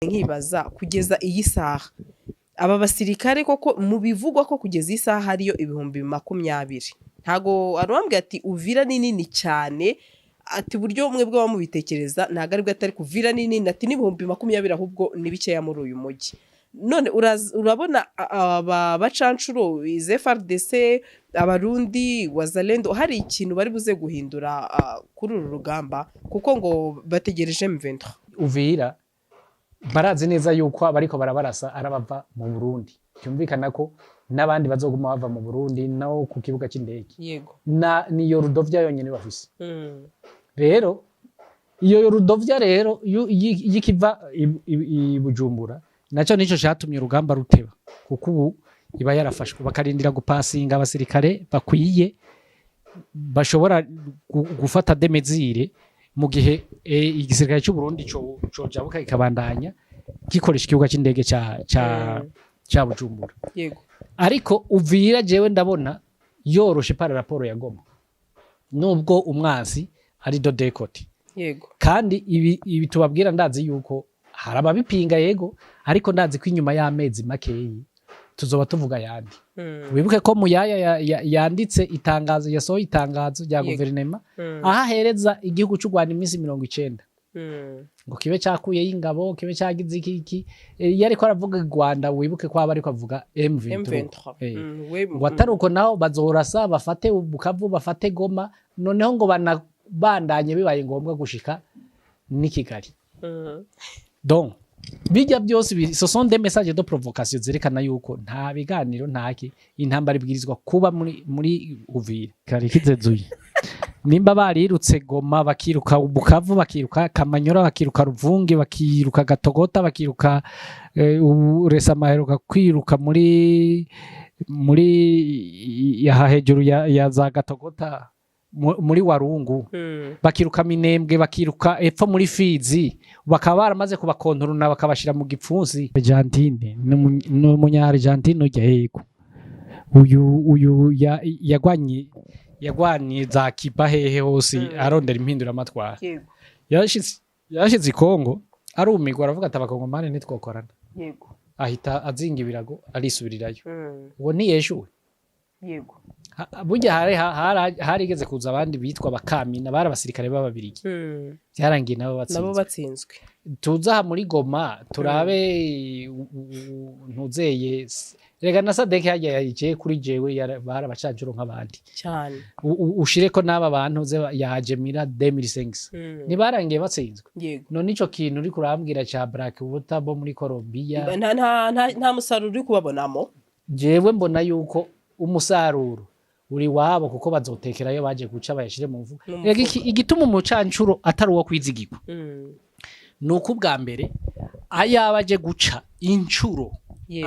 nkibaza kugeza iyi saha aba basirikare koko mu bivugwa ko kugeza iyi saha hariyo 2020 ntago arambye ati Uvira ni nini cyane ati buryo umwe bwo bamubitekereza ntago aribwo atari kuvira nini ati ni 2020 ahubwo ni bikeya muri uyu mujyi none urabona aba bacancuro FARDC abarundi wazalendo hari ikintu bari buze guhindura kuri uru rugamba kuko ngo bategereje M23 Uvira barazi neza yuko abariko barabarasa arabava mu Burundi cyumvikana ko nabandi bazoguma bava mu Burundi naho ku kibuga cy'indege yego niyo Rudovya yonyene bafise rero iyo Rudovya rero yikiva i Bujumbura naco nico cyatumye urugamba ruteba kuko ubu iba yarafashwe bakarindira gupasinga abasirikare bakwiye bashobora gufata demezire mu gihe igisirikare cy'u Burundi cyo jabuka ikabandanya gikoresha ikibuga cy'indege cya Bujumbura yego ariko Uvira jewe ndabona yoroshe para raporo ya Goma nubwo umwansi ari dodekoti yego kandi ibi tubabwira ndazi yuko haraba bipinga yego ariko ndazi ko inyuma y'amezi makeyi tuzoba tuvuga yandi wibuke ko muyaya yanditse itangazo yasohoye itangazo rya guverinema aha hereza igihugu cy'u Rwanda iminsi 90 ngo kibe cyakuye y'ingabo kibe cyagize iki yari ko aravuga Rwanda wibuke ko aba ariko avuga M23 ngo ataruko naho bazorasa bafate Bukavu bafate Goma noneho ngo banabandanye bibaye ngombwa gushika ni Kigali donc bijya byose ce sont des messages de provocation zerekana yuko nta biganiro ntaki intambara ibwirizwa kuba muri Uvira kare kizezuye nimba barirutse Goma bakiruka Bukavu bakiruka Kamanyora bakiruka Ruvungi bakiruka Gatogota bakiruka Resamahero kwiruka muri ya hejuru ya za Gatogota muri Warungu bakiruka Minembwe bakiruka epfo muri Fizi bakaba baramaze kubakontorona bakabashira mu gipfunsi Argentine n'umunya Argentine ujya yego uyu yagwanye za kipa hehe hose arondera impindura amatwara yashize Kongo arumigwa aravuga ati abakongomane nitwokorana yego ahita azinga ibirago arisubirirayo uwo ni yeshuwe yego burya harigeze kuza abandi bitwa bakamina bari abasirikare b'ababirigi byarangiye nabo batsinzwe tuza muri Goma turabe ntuzeye rega na Sadek yagiye kuri jewe bari abacanjuro nk'abandi cyane ushire ko naba bantu yaje mira 2005 ni barangiye batsinzwe none ico kintu uri kurambwira cha Black Water bo muri Colombia nta musaruro uri kubabonamo jewe mbona yuko umusaruro uri wabo kuko bazotekerayo baje guca bayashire mu mvugo igituma umucancuro atari uwo kwizigirwa nuko ubwa mbere ayabaje guca incuro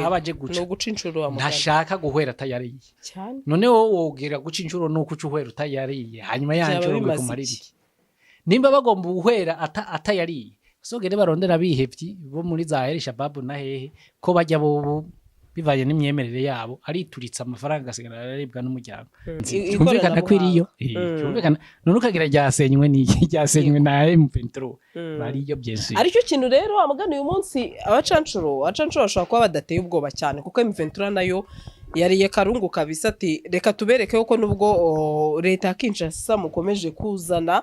abaje guca no guca incuro ntashaka guhwera atayariye cyane none wowe wogira guca incuro nuko ucuhwera utayariye hanyuma yancuro bikumarira nimba bagomba guhwera atayariye sogere barondera bihevyi bo muri za El Shabab na hehe ko bajya bo bivaye n'imyemerere yabo arituritsa amafaranga asigara araribwa n'umuryango cyumvikana kwiriyo cyumvikana none ukagira ryasenywe ryasenywe na M23 bariyo byese aricyo kintu rero amagana uyu munsi abacancuro bashaka kuba badateye ubwoba cyane kuko M23 nayo yariye karungu kabisa ati reka tubereke ko nubwo leta ya Kinshasa mukomeje kuzana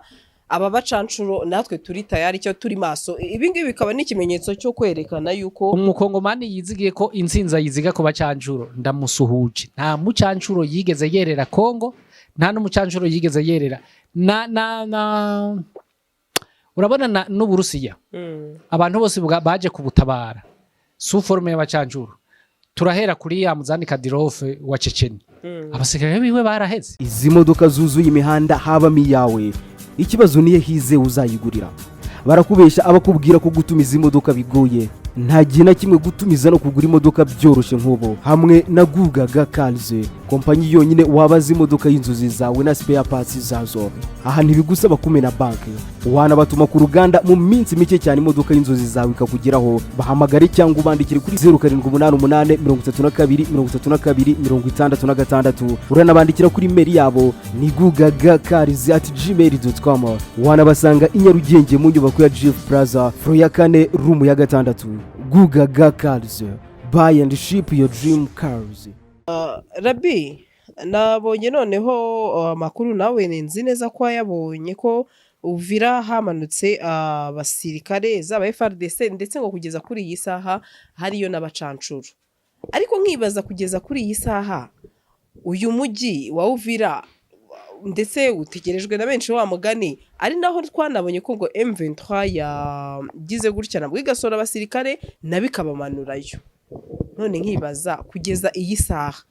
aba bacancuro natwe turi tayari cyo turi maso ibingibi bikaba n'ikimenyetso cyo kwerekana yuko umukongomani yizigiye ko insinza yiziga ko bacancuro ndamusuhuje nta mucancuro yigeze yerera Kongo nta n'umucancuro yigeze yerera urabona n'Uburusiya abantu bose baje kubutabara su forme y'abacancuro turahera kuri ya Muzani Kadyrov wa Chechnya abasirikare biwe baraheze izi modoka zuzuye imihanda habamo iyawe ikibazo niye hize uzayigurira barakubesha abakubwira ko gutumiza imodoka bigoye nta gihe na kimwe gutumiza no kugura imodoka byoroshye nk'ubo hamwe na Gugaga Cars kompanyi yonyine wabaza imodoka y'inzozi zawe na spare parts zazo aha ntibigusaba kumena banki wanabatuma ku ruganda mu minsi mike cyane imodoka y'inzozi zawe ikakugeraho bahamagare cyangwa ubandikire kuri 0788323266 uranabandikira kuri mail yabo ni gugagacars@gmail.com wanabasanga i Nyarugenge mu nyubako ya Jeff Plaza floor ya 4 room ya 6 Gugaga Cars, buy and ship your dream cars. Rabi, nabonye noneho amakuru nawe nzi neza ko yabonye ko Uvira hamanutse abasirikare z'aba FARDC ndetse ngo kugeza kuri iyi saha hariyo n'abacancuru. Ariko nkibaza kugeza kuri iyi saha uyu mujyi wa Uvira ndetse utegerejwe na benshi wa mugani ari naho twanabonye ko ngo M23 yagize gutya nabwo igasora abasirikare nabikabamanurayo. None nkibaza kugeza iyi saha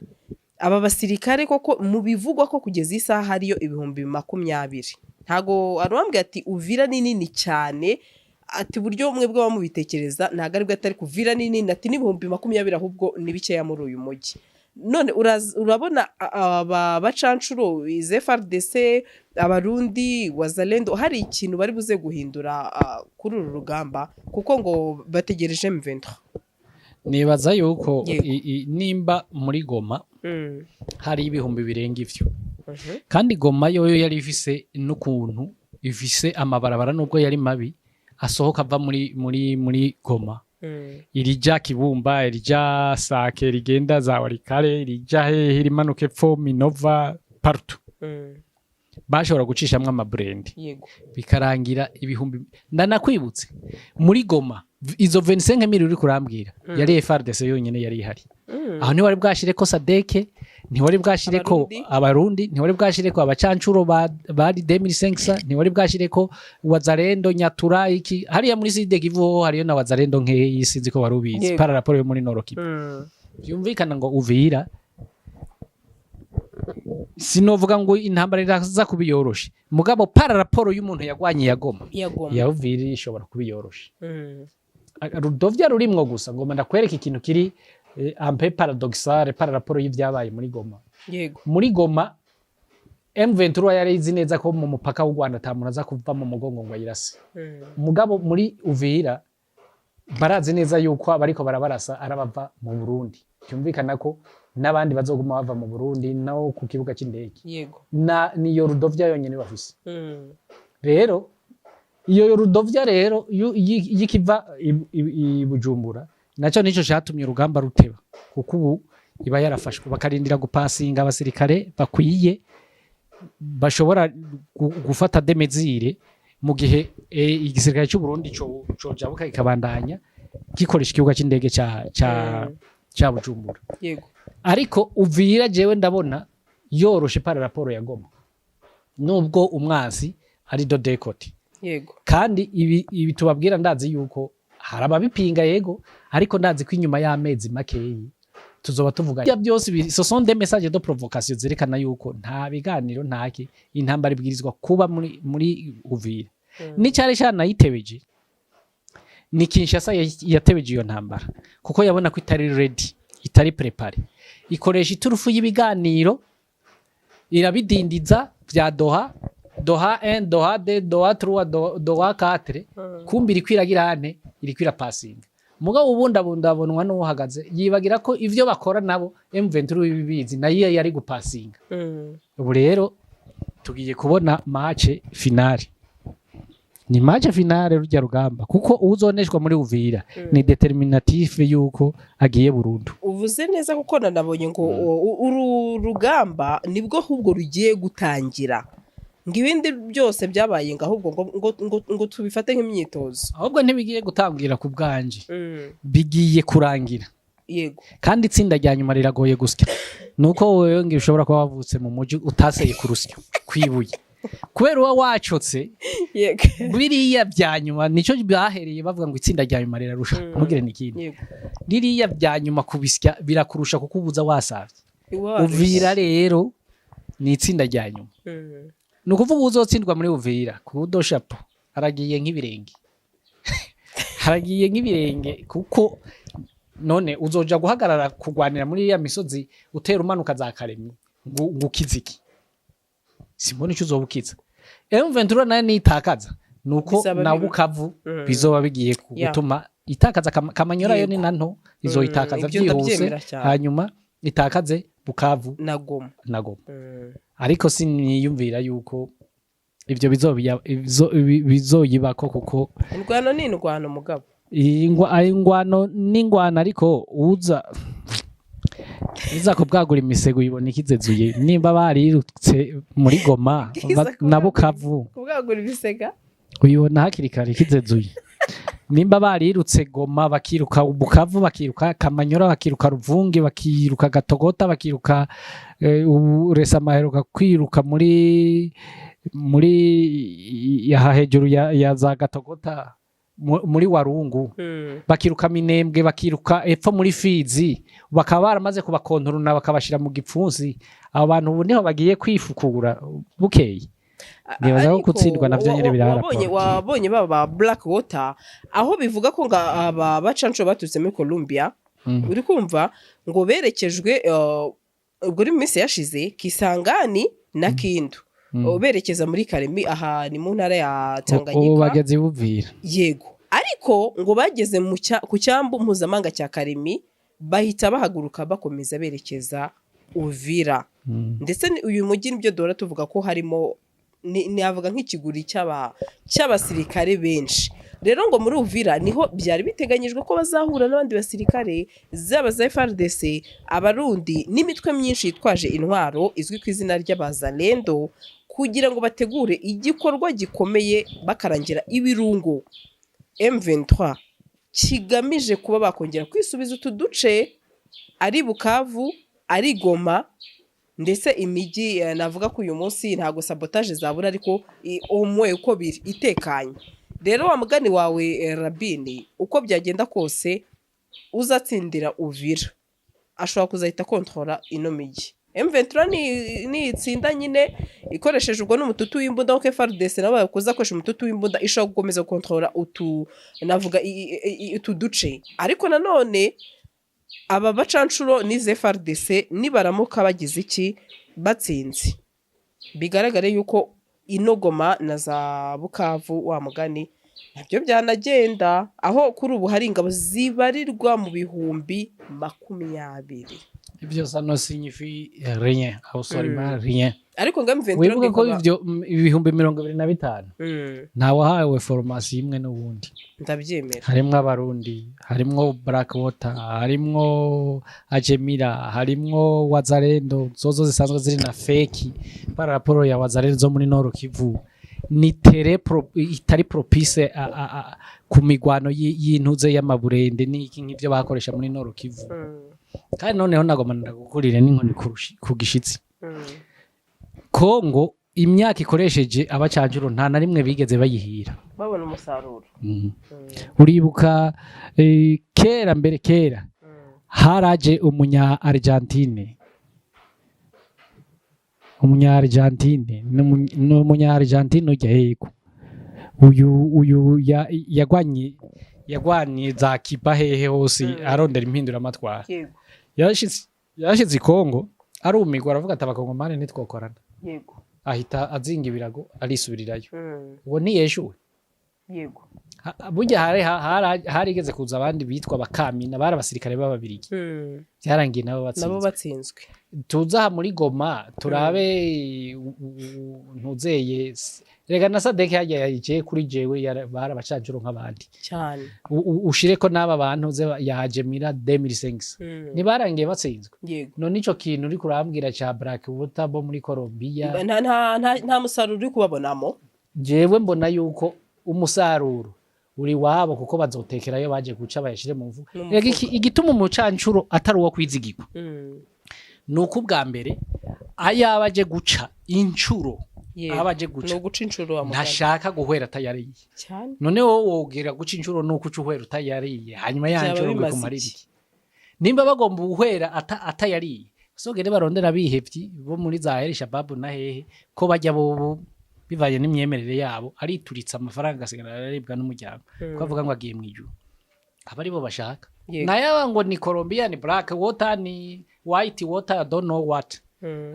aba basirikare koko mu bivugwa ko kugeza isaha hariyo 2020 ntago arwambwe ati Uvira ni nini cyane ati buryo umwe bwo bamubitekereza ntago ari bwo atari kuvira ni nini ati 2020 ahubwo ni bikeya muri uyu mujyi. None urabona aba bacancuro ize FARDC abarundi wazalendo hari ikintu bari buze guhindura kuri uru rugamba kuko ngo bategereje M23. Nibaza yuko nimba muri Goma hari ibihumbi birenga ivyo kandi Goma yoyo yari ifise n'ukuntu ifise amabarabara nubwo yari mabi asohoka ava muri Goma irija Kibumba irija Sake rigenda za Warikare irija hehe rimanuke pfo Minova partout bashobora gucishamwe amabrand bikarangira ibihumbi ndanakwibutse muri Goma izo 25,000 uri kurambwira yari FARDC yonyene yari ihari aho ni wari bwashire ko Sadeke ni wari bwashire ko abarundi ni wari bwashire ko abacancuro bari 2005 ni wari bwashire ko wazarendo Nyatura iki hariya muri Side Kivu hariyo na wazarendo nkeyi sinzi ko warubizi para raporo yo muri Norokiba byumvikana ngo Uvira sinovuga ngo intambara iraza kubiyoroshe mugabo para raporo y'umuntu yagwanye yagoma ya Uvira ishobora kubiyoroshe Rudovya rurimwo gusa ngoma ndakwereka ikintu kiri ampe paradoxale para raporo y'ivyabaye muri Goma. Yego. Muri Goma M23 yari izi neza ko mu mupaka w'u Rwanda tamunaza kuva mu mugongo ngo yirase. Mugabo muri Uvira barazi neza yuko abariko barabarasa arabava mu Burundi. Cyumvikana ko nabandi bazoguma bava mu Burundi nawo ku kibuga cy'indege. Yego. Niyo Rudovya yonyene bafise. Rero iyo Rudovya rero yikiva i Bujumbura naco nico cyatumye urugamba ruteba kuko ubu iba yarafashwe bakarindira gupasinga abasirikare bakwiye bashobora gufata demezire mu gihe igisirikare cy'u Burundi cyo jabuka ikabandanya gikoresha ikibuga cy'indege ca Bujumbura. Yego. Ariko Uvira jewe ndabona yoroshe para raporo ya Goma nubwo umwansi ari dodekoti. Yego. Kandi ibi tubabwira ndazi yuko haraba bipinga yego ariko ndazi ko inyuma y'amezi makeyi tuzoba tuvuga ya byose ce sont des messages de provocation zerekana yuko nta biganiro ntaki intambara ibwirizwa kuba muri Uvira. Ni cyari cyana yitebeje ni Kinshasa yatebeje iyo ntambara kuko yabona ko itari ready itari prepare ikoresha iturufu y'ibiganiro irabidindiza vya Doha 1, Doha 2, Doha 3, Doha 4 kumbira kwiragirane iri kwira passing mugabo ubundabundabonwa no uhagaze yibagira ko ivyo bakora nabo M23 bibizi nayo yari gupasinga. Ubu rero tugiye kubona match finale ni match finale rujya rugamba kuko uzoneshwa muri Uvira ni determinatif yuko agiye Burundi. Uvuze neza kuko nanabonye ngo uru rugamba nibwo ahubwo rugiye gutangira ngibindi byose byabaye ngahubwo ngo tubifate nk'imyitozo ahubwo ntibigiye gutangira ku bwanje bigiye kurangira. Yego. Kandi itsinda rya nyuma riragoye gusya nuko wewe ngi ushobora kuba wavutse mu muji utaseye kurusya kwibuye kubera uwa wacotse. Yego. Biriya bya nyuma nico byahereye bavuga ngo itsinda rya nyuma rirarusha ntugire n'ikindi. Ririya bya nyuma kubisya birakurusha kuko ubuza wasavye. Uvira rero ni itsinda rya nyuma. Nukuvuga uzotsindwa muri Uvira kudo shapo haragiye nk'ibirenge haragiye nk'ibirenge kuko none uzoja guhagarara kugwanira muri ya misozi utera umanuka za Karemi ngukiziki simbona icyo uzobukiza M23 nayo nitakaza nuko na Bukavu bizoba bigiye gutuma itakaza Kamanyora yo ni nanto izoyitakaza byihuse hanyuma itakaze Bukavu na Goma ariko siniyumvira yuko ivyo bizoyibako kuko indwano ni indwano mugabo ingwano n'ingwana ariko uza kubwagura imisego uyibona ikizezuye nimba barirutse muri Goma na Bukavu kubwagura ibisega uyibona hakiri kare ikizezuye nimba barirutse Goma bakiruka Bukavu bakiruka Kamanyora bakiruka Ruvungi bakiruka Gatogota bakiruka uresa maheruka kwiruka muri yaha hejuru ya za Gatogota muri Warungu bakiruka Minembwe bakiruka epfo muri Fizi bakaba baramaze kubakontorona bakabashira mu gipfunsi abo bantu ubu niho bagiye kwifukura bukeye nibaza ko gutsindwa navyo nyene biraraporo wabonye baba Blackwater aho bivuga ko aba bacanco batutse muri Colombia uri kumva ngo berekejwe ubwo uri minsi yashize Kisangani na Kindu berekeza muri Karemi aha ni mu ntara ya Tanganyika ubu bageze buvira yego ariko ngo bageze ku cyambu mpuzamanga cya Karemi bahita bahaguruka bakomeza berekeza Uvira ndetse uyu mujyi nibyo dora tuvuga ko harimo navuga nk'ikiguri cy'abasirikare benshi rero ngo muri Uvira niho byari biteganyijwe ko bazahura n'abandi basirikare zaba za FARDC abarundi n'imitwe myinshi yitwaje intwaro izwi ku izina ry'abazalendo kugira ngo bategure igikorwa gikomeye bakarangira ibirungo M23 kigamije kuba bakongera kwisubiza utuduce ari Bukavu ari Goma ndetse imijyi navuga ko uyu munsi ntago sabotage zabura ariko umwe uko biri itekanye rero wa mugani wawe Rabini uko byagenda kose uzatsindira Uvira ashobora kuzahita kontrola ino mijyi M23 ni itsinda nyine ikoresheje ubwo n'umututu w'imbunda ko FARDC nabo bakoza koresha umututu w'imbunda ishobora gukomeza kontrola navuga utuduce ariko nanone aba bacanshuro nize FARDC nibaramuka bagize iki batsinze bigaragare yuko inogoma na za Bukavu wa mugani nabyo byanagenda aho kuri ubu hari ingabo zibarirwa mu bihumbi 20 ibyo sano signifi rien absolument rien ariko ngam wibuke ko ivyo ibihumbi 25 ntawahawe formation imwe n'ubundi ndabyemera harimwo abarundi harimwo Blackwater harimwo Ajemira harimwo Wazalendo zozo zisanzwe ziri na fake par rapport ya Wazalendo zo muri Nord Kivu ni itari propice ku migwano y'intuze y'amaburende n'iki nk'ivyo bakoresha muri Nord Kivu kandi noneho nagomana gukurira n'inkoni ku gishitsi Kongo imyaka ikoresheje abacanjuro nta na rimwe bigeze bayihira babona umusaruro uribuka kera haraje umunya Argentine ujya yego uyu yagwanye za Kiba hehe hose arondera impindura amatwara yashize Kongo arumigwa aravuga ati abakongomani nitwokorana yego ahita azinga ibirago arisubirirayo uwo ni yeshuwe yego burya harigeze kuza abandi bitwa bakamina bari abasirikare b'ababirigi byarangiye nabo batsinzwe tuza muri Goma turabe ntuzeye rega na Sadeke hajya yagiye kuri jewe bari abacanjuro nk'abandi cyane ushire ko n'aba bantu yahajemira 2005 nibarangiye batsinzwe none ico kintu uri kurambwira cha Blackwater bo muri Colombia nta musaruro uri kubabonamo jewe mbona yuko umusaruro uri wabo kuko bazotekerayo baje guca bayashire mu mvu igituma umucancuro atari uwo kwizigirwa nuko ubwa mbere ayabaje guca incuro abaje guca no guca incuro ntashaka guhwera atayariye none wowe wogira guca incuro nuko uca uhwera utayariye hanyuma yancuro bikumarira iki nimba bagomba guhwera atayariye sogere barondera bihevyi bo muri za El Shabab na hehe ko bajya bo bivaye n'imyemerere yabo arituritsa amafaranga asigara araribwa n'umuryango ko avuga ngo agiye mu ijuru abari bo bashaka nayo ngo ni Colombia ni Blackwater ni Whitewater I don't know what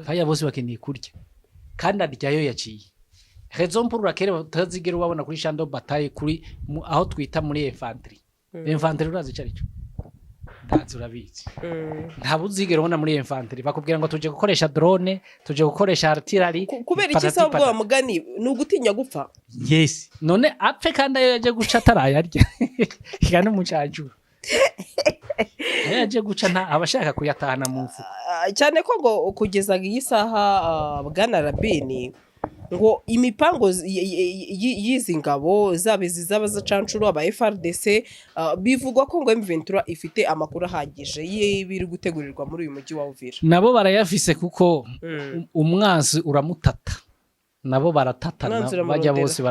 kaya bose bakeneye kurya kandi aryayo yaciye raison pour laquelle batazigera ubabona kuri champ de bataille kuri aho twita muri infantry urazi cyari cyo uratanze urabizi ntabwo uzigera ubona muri infantry bakubwira ngo tuje gukoresha drone tuje gukoresha artillery kubera iki se ubwo mugani ni ugutinya gupfa yes none apfe kandi ayo yaje guca atarayarya kandi umucajuru yaje guca nta abashaka kuyatahana mu mfu cyane ko ngo kugeza iyi saha bwana Rabini ngo imipango y'izi ngabo zaba zacancuro aba FRDC bivugwa ko ngo M23 ifite amakuru ahagije y'ibiri gutegurirwa muri uyu mujyi wa Uvira nabo barayafise kuko umwanzi uramutata nabo baratatana bajya bose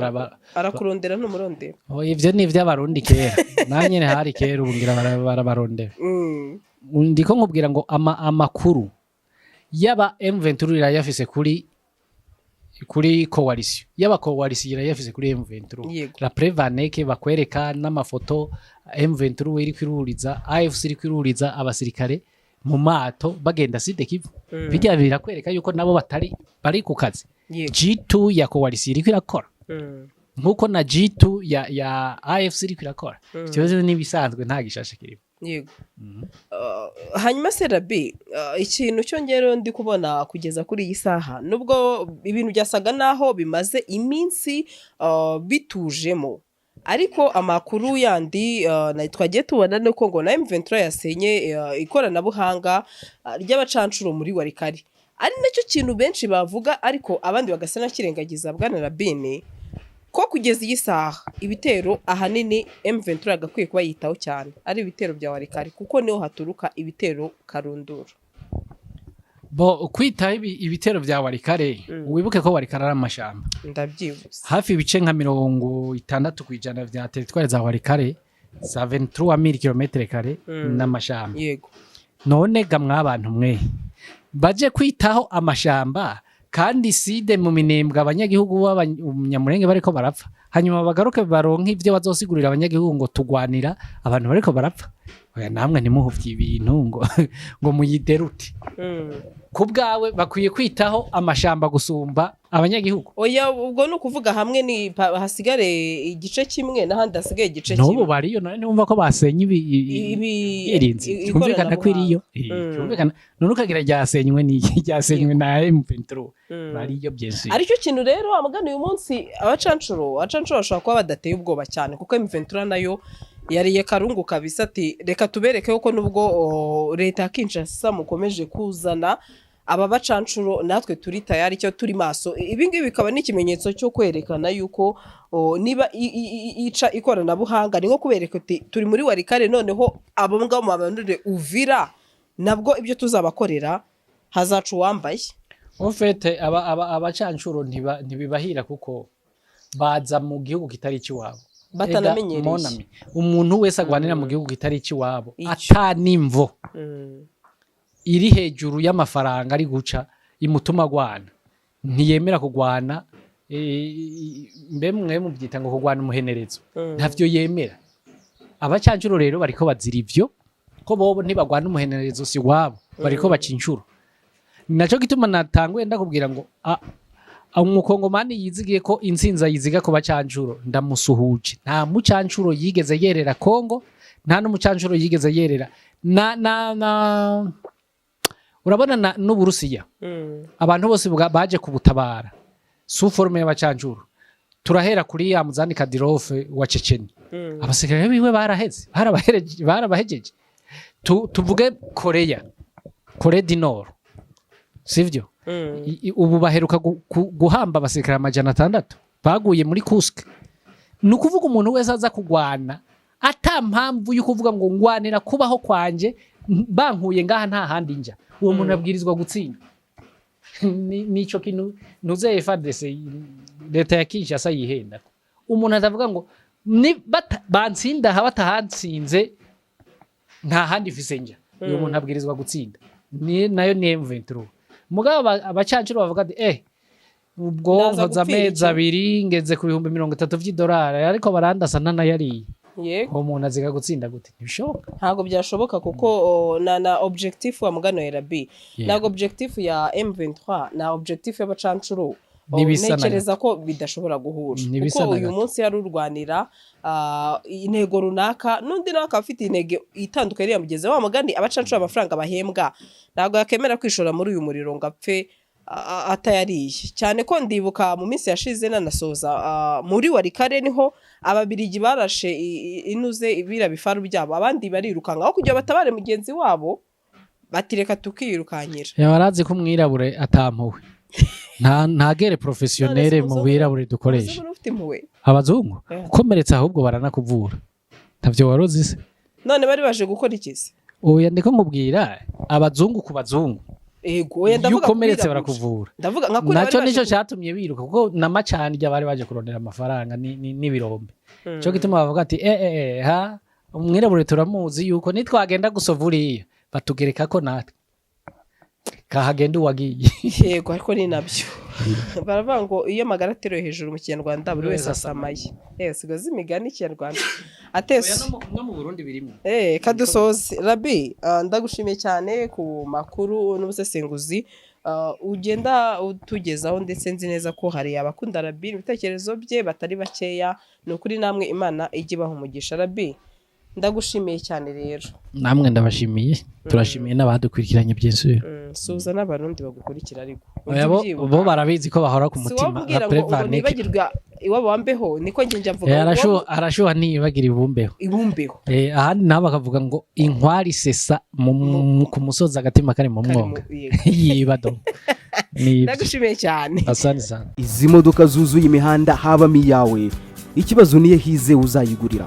arakurondera n'umurondera ivyo ni ivy'abarundi kera nanyene hari kera ubungira barabarondera ndiko nkubwira ngo amakuru yaba M23 irayafise kuri coalition yaba coalition irayafise kuri M23 la prevaneke bakwereka n'amafoto M23 iri kwiruriza AFC iri kwiruriza abasirikare mu mato bagenda side kivu bijya birakwereka yuko nabo bari ku kazi G2 ya coalition iri kwirakora nkuko na G2 ya AFC iri kwirakora cyo nibisanzwe nta gishashe kirimo yego hanyuma se Rabi ikintu cyo ngero ndi kubona kugeza kuri iyi saha nubwo ibintu byasaga naho bimaze iminsi bitujemo ariko amakuru yandi twagiye tubona nuko ngo na M23 yasenye ikoranabuhanga ry'abacancuro muri Warikari ari nacyo kintu benshi bavuga ariko abandi bagasa nakirengagiza bwana Rabini ko kugeza iyi saha ibitero ahanini M23 agakwiye kuba yitaho cyane ari ibitero bya Warikari kuko niho haturuka ibitero karunduru bo kwitaho ibitero bya Warikare wibuke ko Warikare ari amashamba ndabyibuze hafi ibice nka 60% vya territoire za Warikare 73000 km² n'amashamba yego none gamwa abantu mwe baje kwitaho amashamba kandi side mu minembwa abanyagihugu b'abanyamurenge bariko barapfa hanyuma bagaruke baronka ivyo bazosigurira abanyagihugu ngo tugwanira abantu bariko barapfa oya namwe ntimuhuvye ibintu ngo muyideruti kubgawe bakwiye kwitaho amashamba gusumba abanyagihugu oya ubwo no kuvuga hamwe ni hasigare igice kimwe nahandi hasigaye igice kimwe n'ubu bariyo none numva ko basenye irinzi kumvikana ko iriyo kumvikana none ukagira ryasenywe ryasenywe na M23 bariyo byese aricyo kintu rero amagana uyu munsi abacancuro bashobora kuba badateye ubwoba cyane kuko M23 nayo yariye karungu kabisa ati reka tubereke uko nubwo leta ya Kinshasa mukomeje kuzana aba bacancuro natwe turi tayari cyo turi maso ibingibi bikaba n'ikimenyetso cyo kwerekana yuko niba ica ikoranabuhanga ni nko kubereka turi muri Warikare noneho abo ngabo mabandure Uvira nabwo ibyo tuzabakorera hazacu wambaye ofete abacancuro ntibibahira kuko baza mu gihugu kitari cy'iwabo batanamenyereye umuntu wese agwanira mu gihugu kitari cy'iwabo atanimvo iri hejuru y'amafaranga ari guca imutuma gwana ntiyemera kugwana mbe mwe mubyita ngo kugwana umuhenerezo ntavyo yemera abacancuro rero bariko bazira ivyo ko bobo ntibagwana umuhenerezo si wabo bariko bacincuro naco gituma natanguye ndakubwira ngo umukongomani yizigiye ko intsinza yiziga ko bacancuro ndamusuhuje nta mucancuro yigeze yerera Kongo nta n'umucancuro yigeze yerera na urabona n'Uburusiya abantu bose baje kubutabara su forme y'abacancuro turahera kuri ya Muzani Kadyrov wa Chechnya abasirikare biwe barabahejeje tuvuge Korea du Nord sivyo ubu baheruka guhamba abasirikare 600 baguye muri Kursk nukuvuga umuntu wese aza kugwana ata mpamvu yo kuvuga ngo ngwanira kubaho kwanje bankuye ngaha nta handi nja uwo muntu abwirizwa gutsinda nico kintu nuze FARDC leta ya Kinshasa yihenda umuntu atavuga ngo bantsinda batahansinze nta handi fise nja uwo muntu abwirizwa gutsinda nayo ni M23 mugabo abacancuro bavuga ati ubwo nkoza amezi 2 ngeze ku $30,000 ariko barandasa ntanayariye yego umuntu aziga gutsinda gute ntibishoboka ntago byashoboka kuko na objectif wa mugano ya Rabi ntago objectif ya M23 na objectif y'abacancuro ntekereza ko bidashobora guhura kuko uyu munsi yari urwanira intego runaka n'undi nawe akaba afite intego itandukanye yamugeze wa mugani abacancura amafaranga bahembwa ntabwo yakemera kwishora muri uyu muriro ngo apfe atayariye cyane ko ndibuka mu minsi yashize nanasoza muri Warikare niho ababirigi barashe inuze ibira bifaru byabo abandi barirukanka aho kugira batabare mugenzi wabo batireka tukirukanyira yabarazi ko mwirabure atampuwe nta gere professionnel mu birabure dukoresha abazungu ukomeretse ahubwo baranakuvura ntavyo warozi se none bari baje gukora ikizi oya ndiko nkubwira abazungu ku bazungu ego oya ndavuga ukomeretse barakuvura ndavuga nka kuri naco nico cyatumye biruka kuko namacani rya bari baje kurondera amafaranga n'ibirombe cyo gituma bavuga ati ha umwirabure turamuzi yuko nitwagenda gusovuriya batugereka ko natwe kahagenda uwagiye yego ariko ni nabyo baravuga ngo iyo magara ateruye hejuru mu Kinyarwanda buri wese asamaye sigaze imigani Kinyarwanda atese no mu Burundi birimo kadusoze Rabi ndagushimiye cyane ku makuru n'ubusesenguzi ugenda utugezaho ndetse nzi neza ko hari abakunda Rabi ibitekerezo bye batari bakeya ni ukuri namwe Imana ijye ibaha umugisha Rabi ndagushimiye cyane rero namwe ndabashimiye turashimiye n'abadukurikiranye byinshi suza n'abarundi bagukurikira ariko bo barabizi ko bahora ku mutima nibagirwa iwabo wambeho niko nje mvuga arashuha nibagira ibumbeho ahandi nabo bakavuga ngo inkwari sesa ku musozi agatima kari mu mwonga yibado ndagushimiye cyane asante sana izi modoka zuzuye imihanda habamo iyawe ikibazo niye hize uzayigurira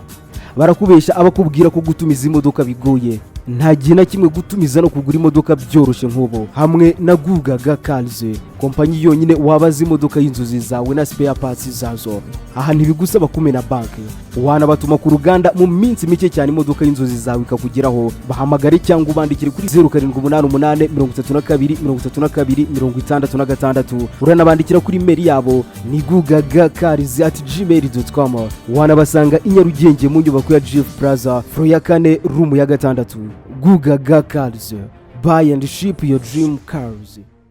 barakubesha abakubwira ko gutumiza imodoka bigoye nta gihe na kimwe gutumiza no kugura imodoka byoroshye nk'ubu hamwe na Gugaga Cars kompanyi yonyine wabaza imodoka y'inzozi zawe na spare parts zazo aha ntibigusaba kumena banki wanabatuma ku ruganda mu minsi mike cyane imodoka y'inzozi zawe ikakugeraho bahamagare cyangwa ubandikire kuri 0788 uranabandikira kuri mail yabo ni gugagacars@gmail.com wanabasanga i Nyarugenge mu nyubako ya GF Plaza floor ya 4 room ya 6 Gugaga Cars buy and ship your dream cars.